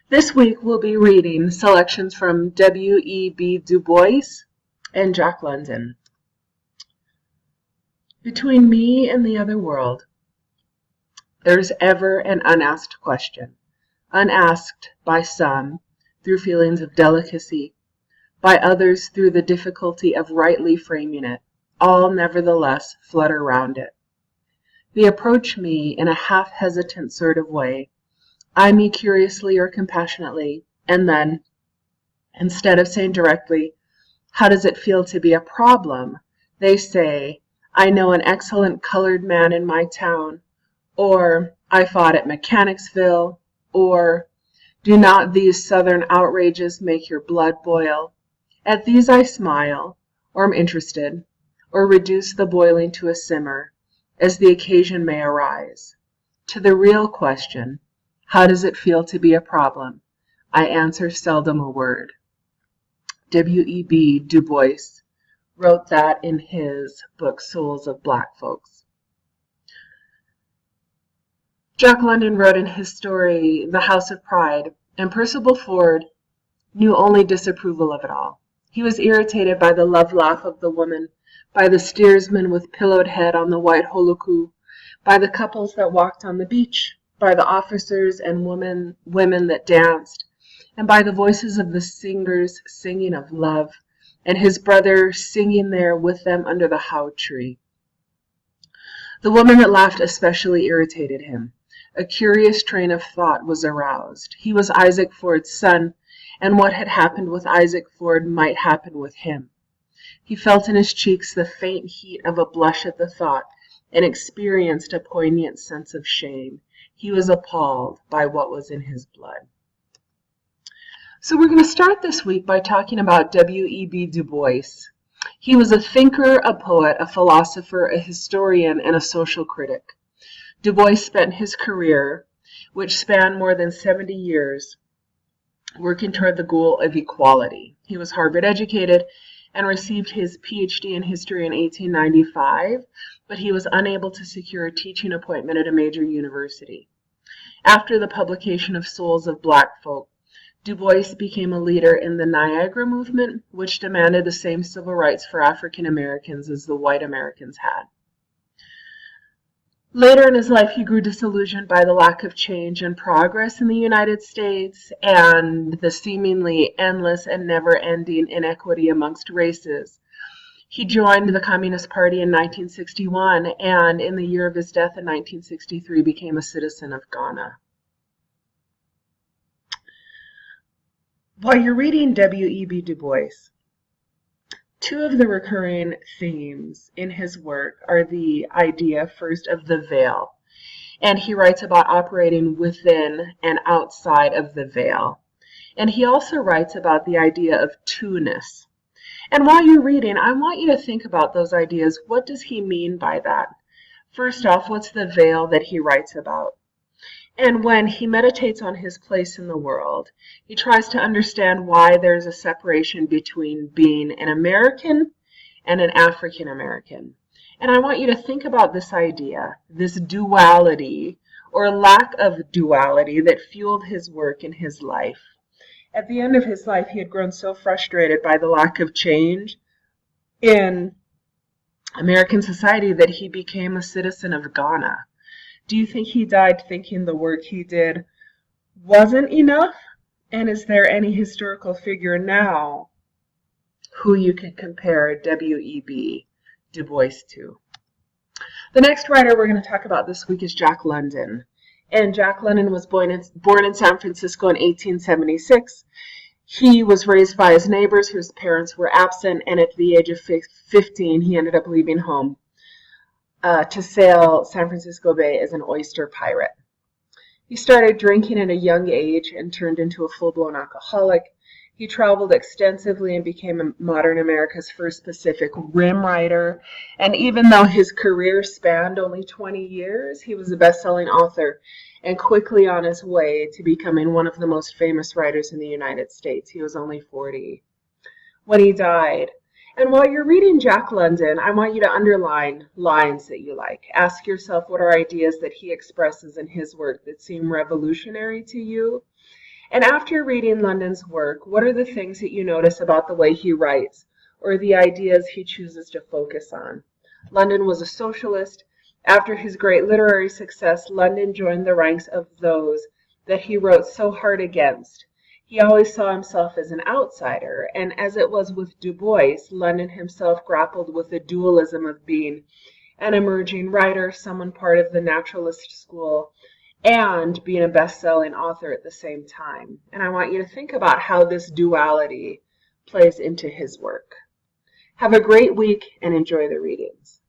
This week we'll be reading selections from W.E.B. Du Bois and Jack London. Between me and the other world, there's ever an unasked question, unasked by some through feelings of delicacy, by others through the difficulty of rightly framing it. All nevertheless flutter round it. They approach me in a half-hesitant sort of way, eye me curiously or compassionately, and then, instead of saying directly, "How does it feel to be a problem?" they say, "I know an excellent colored man in my town," or "I fought at Mechanicsville," or "Do not these Southern outrages make your blood boil?" At these I smile, or am interested, or reduce the boiling to a simmer, as the occasion may arise. To the real question, how does it feel to be a problem, I answer seldom a word. W.E.B. Du Bois wrote that in his book, Souls of Black Folks. Jack London wrote in his story, The House of Pride, and Percival Ford knew only disapproval of it all. He was irritated by the love laugh of the woman, by the steersman with pillowed head on the white holoku, by the couples that walked on the beach, by the officers and women that danced, and by the voices of the singers singing of love, and his brother singing there with them under the how tree. The woman that laughed especially irritated him. A curious train of thought was aroused. He was Isaac Ford's son, and what had happened with Isaac Ford might happen with him. He felt in his cheeks the faint heat of a blush at the thought, and experienced a poignant sense of shame. He was appalled by what was in his blood. So we're going to start this week by talking about W.E.B. Du Bois. He was a thinker, a poet, a philosopher, a historian, and a social critic. Du Bois spent his career, which spanned more than 70 years, working toward the goal of equality. He was Harvard educated and received his PhD in history in 1895, but he was unable to secure a teaching appointment at a major university. After the publication of Souls of Black Folk, Du Bois became a leader in the Niagara movement, which demanded the same civil rights for African Americans as the white Americans had. Later in his life, he grew disillusioned by the lack of change and progress in the United States and the seemingly endless and never-ending inequity amongst races. He joined the Communist Party in 1961 and, in the year of his death in 1963, became a citizen of Ghana. While you're reading W.E.B. Du Bois, two of the recurring themes in his work are the idea, first, of the veil, and he writes about operating within and outside of the veil. And he also writes about the idea of two-ness. And while you're reading, I want you to think about those ideas. What does he mean by that? First off, what's the veil that he writes about? And when he meditates on his place in the world, he tries to understand why there's a separation between being an American and an African American. And I want you to think about this idea, this duality or lack of duality that fueled his work in his life. At the end of his life, he had grown so frustrated by the lack of change in American society that he became a citizen of Ghana. Do you think he died thinking the work he did wasn't enough? And is there any historical figure now who you can compare W.E.B. Du Bois to? The next writer we're going to talk about this week is Jack London. And Jack London was born in San Francisco in 1876. He was raised by his neighbors whose parents were absent, and at the age of 15, he ended up leaving home to sail San Francisco Bay as an oyster pirate. He started drinking at a young age and turned into a full-blown alcoholic. He traveled extensively and became modern America's first Pacific Rim writer. And even though his career spanned only 20 years, he was a best-selling author and quickly on his way to becoming one of the most famous writers in the United States. He was only 40 when he died. And while you're reading Jack London, I want you to underline lines that you like. Ask yourself what are ideas that he expresses in his work that seem revolutionary to you, And after reading London's work, what are the things that you notice about the way he writes, or the ideas he chooses to focus on? London was a socialist. After his great literary success, London joined the ranks of those that he wrote so hard against. He always saw himself as an outsider, and as it was with Du Bois, London himself grappled with the dualism of being an emerging writer, someone part of the naturalist school, and being a best-selling author at the same time. And I want you to think about how this duality plays into his work. Have a great week and enjoy the readings.